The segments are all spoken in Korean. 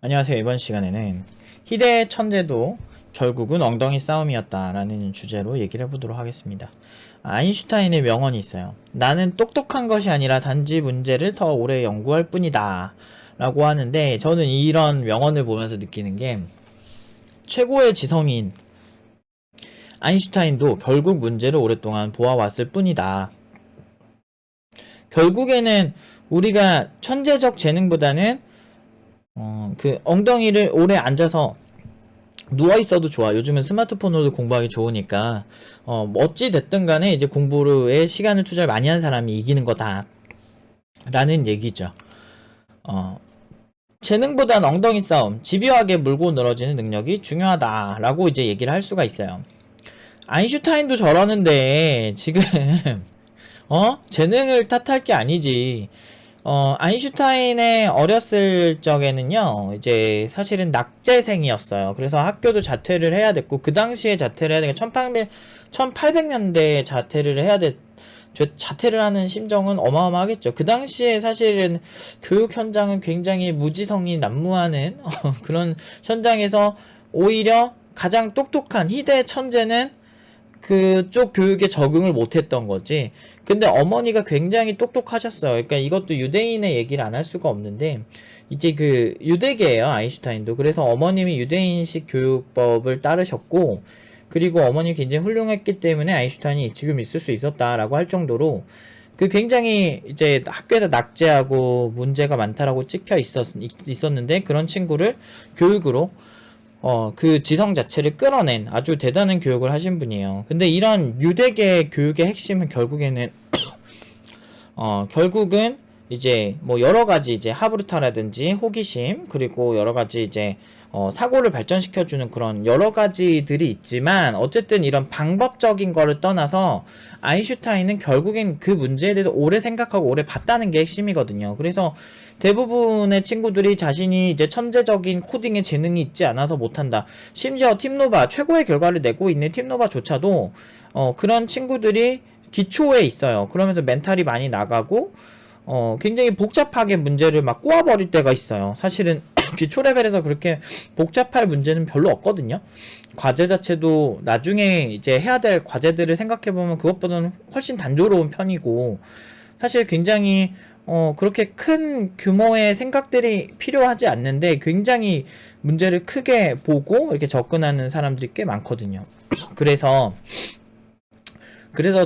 안녕하세요. 이번 시간에는 희대의 천재도 결국은 엉덩이 싸움이었다라는 주제로 얘기를 해보도록 하겠습니다. 아인슈타인의 명언이 있어요. 나는 똑똑한 것이 아니라 단지 문제를 더 오래 연구할 뿐이다 라고 하는데, 저는 이런 명언을 보면서 느끼는 게, 최고의 지성인 아인슈타인도 결국 문제를 오랫동안 보아왔을 뿐이다. 결국에는 우리가 천재적 재능보다는 그 엉덩이를 오래 앉아서 누워있어도 좋아. 요즘은 스마트폰으로도 공부하기 좋으니까 어찌 됐든 간에 이제 공부에 시간을 투자를 많이 한 사람이 이기는 거다 라는 얘기죠. 재능보단 엉덩이 싸움, 집요하게 물고 늘어지는 능력이 중요하다 라고 이제 얘기를 할 수가 있어요. 아인슈타인도 저러는데 지금 재능을 탓할 게 아니지. 아인슈타인의 어렸을 적에는요, 이제 사실은 낙제생이었어요. 그래서 학교도 자퇴를 해야 됐고, 그 당시에 자퇴를 해야 되니까 1800년대에 자퇴를 해야 자퇴를 하는 심정은 어마어마하겠죠. 그 당시에 사실은 교육 현장은 굉장히 무지성이 난무하는 그런 현장에서 오히려 가장 똑똑한 희대의 천재는 그쪽 교육에 적응을 못했던 거지. 근데 어머니가 굉장히 똑똑하셨어요. 그러니까 이것도 유대인의 얘기를 안 할 수가 없는데, 이제 그 유대계예요, 아인슈타인도. 그래서 어머님이 유대인식 교육법을 따르셨고, 그리고 어머님이 굉장히 훌륭했기 때문에 아인슈타인이 지금 있을 수 있었다라고 할 정도로, 그 굉장히 이제 학교에서 낙제하고 문제가 많다라고 찍혀 있었는데, 그런 친구를 교육으로 그 지성 자체를 끌어낸 아주 대단한 교육을 하신 분이에요. 근데 이런 유대계 교육의 핵심은 결국에는 결국은 이제 뭐 여러 가지 이제 하브르타라든지 호기심, 그리고 여러 가지 이제 사고를 발전시켜주는 그런 여러 가지들이 있지만, 어쨌든 이런 방법적인 거를 떠나서 아인슈타인은 결국엔 그 문제에 대해서 오래 생각하고 오래 봤다는 게 핵심이거든요. 그래서 대부분의 친구들이 자신이 이제 천재적인 코딩에 재능이 있지 않아서 못한다. 심지어 팀노바, 최고의 결과를 내고 있는 팀노바조차도 그런 친구들이 기초에 있어요. 그러면서 멘탈이 많이 나가고 굉장히 복잡하게 문제를 막 꼬아버릴 때가 있어요. 사실은 기초 레벨에서 그렇게 복잡할 문제는 별로 없거든요. 과제 자체도 나중에 이제 해야 될 과제들을 생각해보면 그것보다는 훨씬 단조로운 편이고, 사실 굉장히 그렇게 큰 규모의 생각들이 필요하지 않는데 굉장히 문제를 크게 보고 이렇게 접근하는 사람들이 꽤 많거든요. 그래서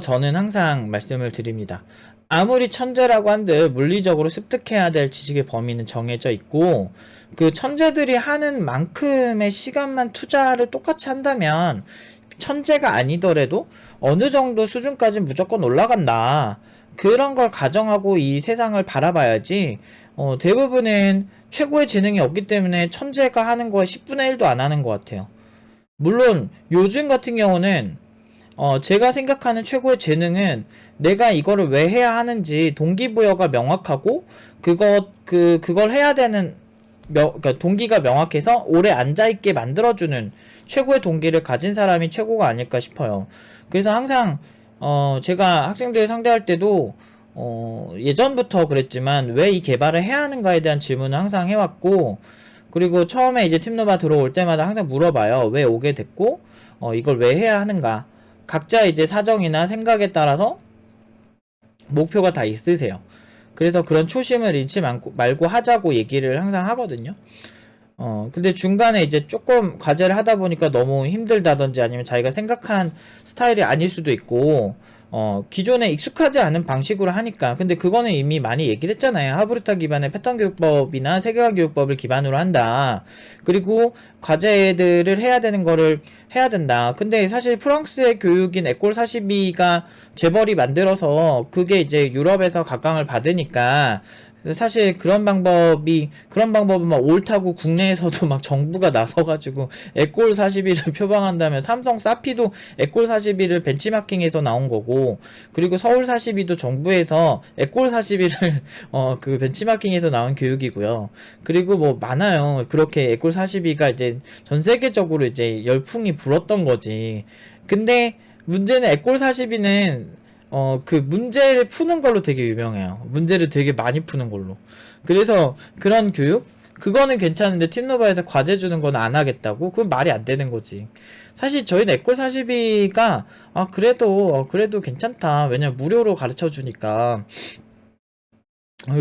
저는 항상 말씀을 드립니다. 아무리 천재라고 한들 물리적으로 습득해야 될 지식의 범위는 정해져 있고, 그 천재들이 하는 만큼의 시간만 투자를 똑같이 한다면 천재가 아니더라도 어느 정도 수준까지는 무조건 올라간다. 그런 걸 가정하고 이 세상을 바라봐야지, 대부분은 최고의 재능이 없기 때문에 천재가 하는 거에 10분의 1도 안 하는 것 같아요. 물론 요즘 같은 경우는 제가 생각하는 최고의 재능은 내가 이거를 왜 해야 하는지 동기부여가 명확하고, 그걸 해야 되는 그러니까 동기가 명확해서 오래 앉아있게 만들어주는 최고의 동기를 가진 사람이 최고가 아닐까 싶어요. 그래서 항상 제가 학생들 상대할 때도 예전부터 그랬지만 왜 이 개발을 해야 하는가에 대한 질문을 항상 해왔고, 그리고 처음에 이제 팀노바 들어올 때마다 항상 물어봐요. 왜 오게 됐고 이걸 왜 해야 하는가. 각자 이제 사정이나 생각에 따라서 목표가 다 있으세요. 그래서 그런 초심을 잃지 말고 하자고 얘기를 항상 하거든요. 근데 중간에 이제 조금 과제를 하다 보니까 너무 힘들다든지 아니면 자기가 생각한 스타일이 아닐 수도 있고, 기존에 익숙하지 않은 방식으로 하니까. 근데 그거는 이미 많이 얘기를 했잖아요. 하브르타 기반의 패턴 교육법이나 세계화 교육법을 기반으로 한다. 그리고 과제들을 해야 되는 거를 해야 된다. 근데 사실 프랑스의 교육인 에꼴 42가 재벌이 만들어서 그게 이제 유럽에서 각광을 받으니까, 사실 그런 방법은 막 옳다고 국내에서도 막 정부가 나서가지고 에꼴 41을 표방한다면, 삼성 사피도 에꼴 41을 벤치마킹해서 나온 거고, 그리고 서울 42도 정부에서 에꼴 41을 그 벤치마킹해서 나온 교육이고요. 그리고 뭐 많아요. 그렇게 에꼴 42가 이제 전 세계적으로 이제 열풍이 불었던 거지. 근데 문제는 에꼴 42는 그 문제를 푸는 걸로 되게 유명해요. 문제를 되게 많이 푸는 걸로. 그래서 그런 교육? 그거는 괜찮은데 팀노바에서 과제 주는 건 안 하겠다고? 그건 말이 안 되는 거지. 사실 저희는 에콜 42가 그래도 괜찮다. 왜냐면 무료로 가르쳐 주니까.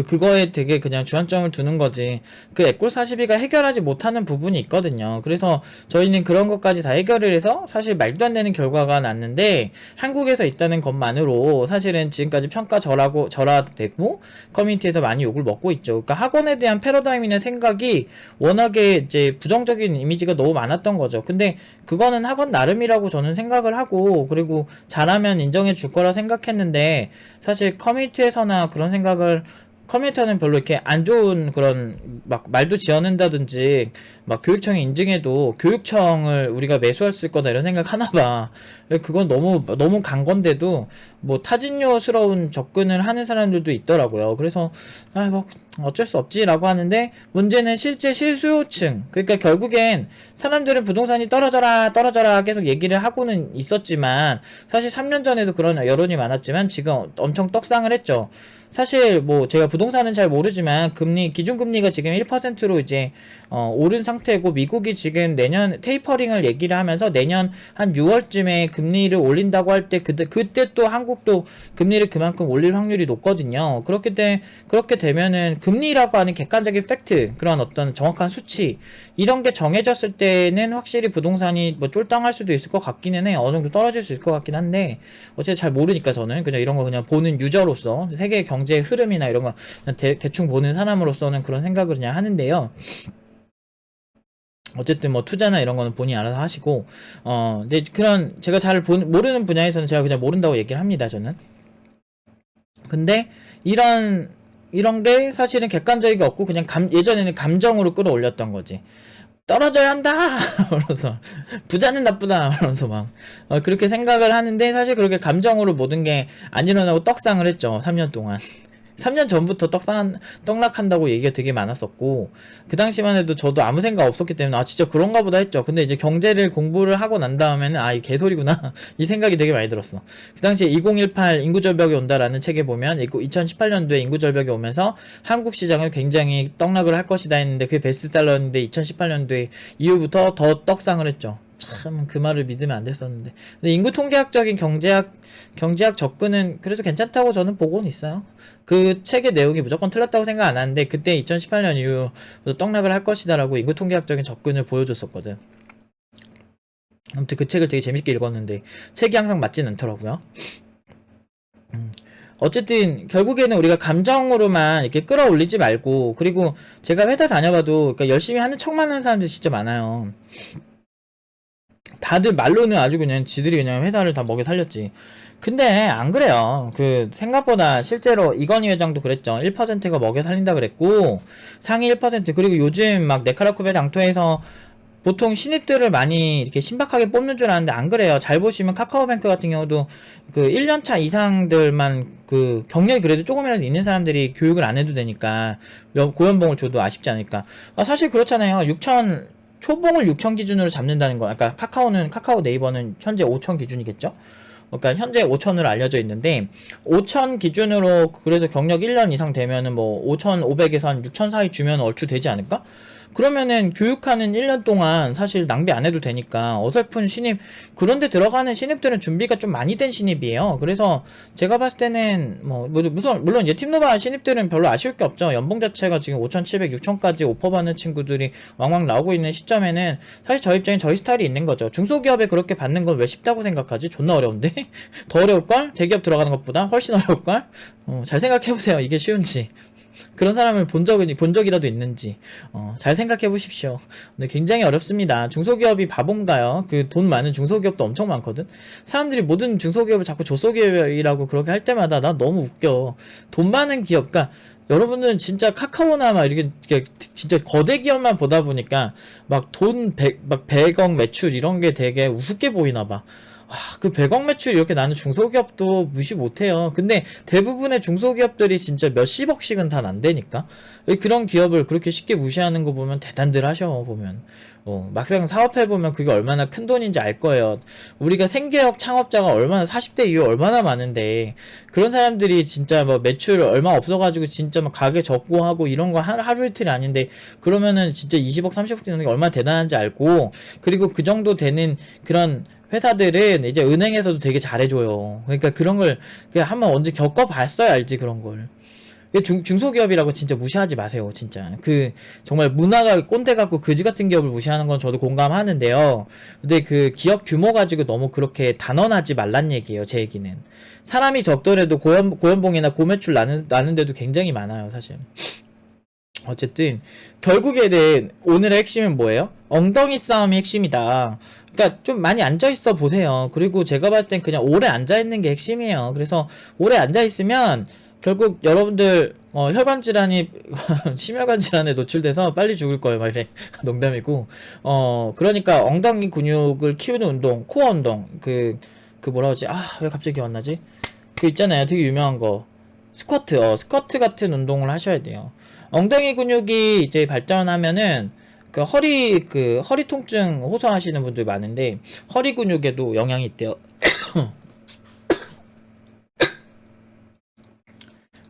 그거에 되게 그냥 주안점을 두는 거지. 그 에꼴 42가 해결하지 못하는 부분이 있거든요. 그래서 저희는 그런 것까지 다 해결을 해서 사실 말도 안 되는 결과가 났는데, 한국에서 있다는 것만으로 사실은 지금까지 평가 절하되고 커뮤니티에서 많이 욕을 먹고 있죠. 그러니까 학원에 대한 패러다임이나 생각이 워낙에 이제 부정적인 이미지가 너무 많았던 거죠. 근데 그거는 학원 나름이라고 저는 생각을 하고, 그리고 잘하면 인정해 줄 거라 생각했는데, 사실 커뮤니티에서나 그런 생각을, 커뮤니티는 별로 이렇게 안 좋은 그런 막 말도 지어낸다든지 막 교육청이 인증해도 교육청을 우리가 매수할 수 있거나 이런 생각 하나 봐. 그건 너무 간 건데도 뭐 타진요스러운 접근을 하는 사람들도 있더라고요. 그래서 뭐 어쩔 수 없지라고 하는데, 문제는 실제 실수요층, 그러니까 결국엔 사람들은 부동산이 떨어져라 계속 얘기를 하고는 있었지만, 사실 3년 전에도 그런 여론이 많았지만 지금 엄청 떡상을 했죠. 사실 뭐 제가 부동산은 잘 모르지만 기준금리가 지금 1%로 이제 오른 상태고, 미국이 지금 내년 테이퍼링을 얘기를 하면서 내년 한 6월쯤에 금리를 올린다고 할 때 그때 또 한국도 금리를 그만큼 올릴 확률이 높거든요. 그렇게 되면은 금리라고 하는 객관적인 팩트, 그런 어떤 정확한 수치, 이런 게 정해졌을 때는 확실히 부동산이 뭐 쫄땅할 수도 있을 것 같기는 해. 어느 정도 떨어질 수 있을 것 같긴 한데, 어차피 잘 모르니까 저는 그냥 이런 거 그냥 보는 유저로서, 세계 경제의 흐름이나 이런 거 그냥 대충 보는 사람으로서는 그런 생각을 그냥 하는데요. 어쨌든 뭐 투자나 이런 거는 본인이 알아서 하시고, 근데 그런 제가 잘 모르는 분야에서는 제가 그냥 모른다고 얘기를 합니다, 저는. 근데 이런 게 사실은 객관적이가 없고, 그냥 예전에는 감정으로 끌어올렸던 거지. 떨어져야 한다! 그러면서 부자는 나쁘다! 그러면서 막 그렇게 생각을 하는데, 사실 그렇게 감정으로 모든 게 안 일어나고 떡상을 했죠, 3년 동안. 3년 전부터 떡락한다고 얘기가 되게 많았었고, 그 당시만 해도 저도 아무 생각 없었기 때문에 진짜 그런가 보다 했죠. 근데 이제 경제를 공부를 하고 난 다음에는 이 개소리구나 이 생각이 되게 많이 들었어. 그 당시에 2018 인구절벽이 온다라는 책에 보면 2018년도에 인구절벽이 오면서 한국 시장을 굉장히 떡락을 할 것이다 했는데, 그게 베스트셀러였는데 2018년도에 이후부터 더 떡상을 했죠. 참 그 말을 믿으면 안 됐었는데. 근데 인구 통계학적인 경제학 접근은 그래도 괜찮다고 저는 보고는 있어요. 그 책의 내용이 무조건 틀렸다고 생각 안 하는데, 그때 2018년 이후 떡락을 할 것이다라고 인구 통계학적인 접근을 보여줬었거든. 아무튼 그 책을 되게 재밌게 읽었는데 책이 항상 맞진 않더라고요. 어쨌든 결국에는 우리가 감정으로만 이렇게 끌어올리지 말고, 그리고 제가 회사 다녀봐도 그러니까 열심히 하는 척만 하는 사람들이 진짜 많아요. 다들 말로는 아주 그냥 지들이 그냥 회사를 다 먹여 살렸지. 근데 안 그래요. 생각보다 실제로 이건희 회장도 그랬죠. 1%가 먹여 살린다 그랬고, 상위 1%, 그리고 요즘 막 네카라쿠베 장터에서 보통 신입들을 많이 이렇게 신박하게 뽑는 줄 아는데 안 그래요. 잘 보시면 카카오뱅크 같은 경우도 1년차 이상들만 경력이 그래도 조금이라도 있는 사람들이 교육을 안 해도 되니까 고연봉을 줘도 아쉽지 않을까. 사실 그렇잖아요. 초봉을 6천 기준으로 잡는다는 거. 그러니까 카카오 네이버는 현재 5천 기준이겠죠? 그러니까 현재 5천으로 알려져 있는데, 5천 기준으로 그래도 경력 1년 이상 되면은 뭐 5,500에서 한 6천 사이 주면 얼추 되지 않을까? 그러면은 교육하는 1년 동안 사실 낭비 안 해도 되니까, 어설픈 신입, 그런데 들어가는 신입들은 준비가 좀 많이 된 신입이에요. 그래서 제가 봤을 때는 물론 이제 팀노바 신입들은 별로 아쉬울 게 없죠. 연봉 자체가 지금 5,700, 6,000까지 오퍼 받는 친구들이 왕왕 나오고 있는 시점에는 사실 저 입장엔 저희 스타일이 있는 거죠. 중소기업에 그렇게 받는 건 왜 쉽다고 생각하지? 존나 어려운데? 더 어려울걸? 대기업 들어가는 것보다 훨씬 어려울걸? 잘 생각해보세요. 이게 쉬운지. 그런 사람을 본 적이라도 있는지 잘 생각해 보십시오. 근데 굉장히 어렵습니다. 중소기업이 바본가요? 돈 많은 중소기업도 엄청 많거든. 사람들이 모든 중소기업을 자꾸 조소기업이라고 그렇게 할 때마다 나 너무 웃겨. 돈 많은 기업, 그러니까 여러분들은 진짜 카카오나 막 이렇게 진짜 거대 기업만 보다 보니까 막 100억 매출 이런 게 되게 우습게 보이나 봐. 100억 매출 이렇게 나는 중소기업도 무시 못해요. 근데 대부분의 중소기업들이 진짜 몇십억씩은 다 난다니까. 그런 기업을 그렇게 쉽게 무시하는 거 보면 대단들 하셔, 보면. 막상 사업해보면 그게 얼마나 큰 돈인지 알 거예요. 우리가 생계형 창업자가 얼마나 40대 이후 얼마나 많은데 그런 사람들이 진짜 뭐 매출 얼마 없어가지고 진짜 막 가게 접고 하고 이런 거 하루 이틀이 아닌데 그러면은 진짜 20억 30억 되는 게 얼마나 대단한지 알고 그리고 그 정도 되는 그런 회사들은 이제 은행에서도 되게 잘해줘요. 그러니까 그런 걸 그냥 한번 언제 겪어봤어야 알지 그런 걸. 중소기업이라고 진짜 무시하지 마세요, 진짜. 정말 문화가 꼰대 같고 그지 같은 기업을 무시하는 건 저도 공감하는데요. 근데 그 기업 규모 가지고 너무 그렇게 단언하지 말란 얘기예요, 제 얘기는. 사람이 적더라도 고연봉이나 고매출 나는데도 굉장히 많아요, 사실. 어쨌든, 결국에는 오늘의 핵심은 뭐예요? 엉덩이 싸움이 핵심이다. 그러니까 좀 많이 앉아있어 보세요. 그리고 제가 봤을 땐 그냥 오래 앉아있는 게 핵심이에요. 그래서 오래 앉아있으면 결국 여러분들 혈관 질환이 심혈관 질환에 노출돼서 빨리 죽을 거예요. 막 이래 농담이고 그러니까 엉덩이 근육을 키우는 운동, 코어 운동 그 뭐라 하지? 왜 갑자기 기억 안 나지? 그 있잖아요. 되게 유명한 거 스쿼트 스쿼트 같은 운동을 하셔야 돼요. 엉덩이 근육이 이제 발전하면은 허리 통증 호소하시는 분들 많은데 허리 근육에도 영향이 있대요.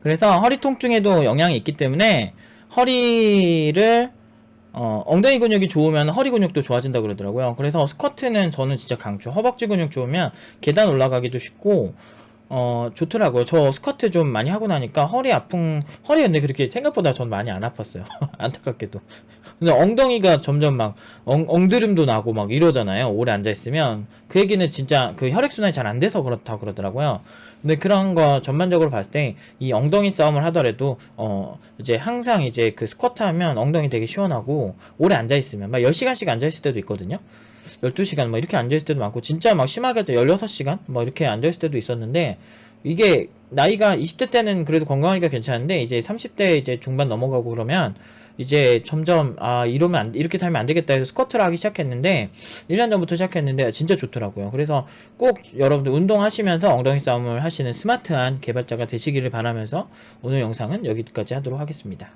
그래서 허리 통증에도 영향이 있기 때문에 엉덩이 근육이 좋으면 허리 근육도 좋아진다 그러더라고요. 그래서 스쿼트는 저는 진짜 강추. 허벅지 근육 좋으면 계단 올라가기도 쉽고 좋더라고요. 저 스쿼트 좀 많이 하고 나니까 허리 근데 그렇게 생각보다 전 많이 안 아팠어요. 안타깝게도. 근데 엉덩이가 점점 막 엉드름도 나고 막 이러잖아요. 오래 앉아있으면. 그 얘기는 진짜 그 혈액순환이 잘 안 돼서 그렇다 그러더라고요. 근데 그런 거 전반적으로 봤을 때 이 엉덩이 싸움을 하더라도 이제 항상 이제 그 스쿼트 하면 엉덩이 되게 시원하고 오래 앉아있으면 막 10시간씩 앉아있을 때도 있거든요. 12시간 막 이렇게 앉아있을 때도 많고 진짜 막 심하게 할 때 16시간 막 이렇게 앉아있을 때도 있었는데 이게 나이가 20대 때는 그래도 건강하니까 괜찮은데 이제 30대 이제 중반 넘어가고 그러면 이제 점점 이렇게 살면 안 되겠다 해서 스쿼트를 하기 시작했는데 1년 전부터 시작했는데 진짜 좋더라고요. 그래서 꼭 여러분들 운동하시면서 엉덩이 싸움을 하시는 스마트한 개발자가 되시기를 바라면서 오늘 영상은 여기까지 하도록 하겠습니다.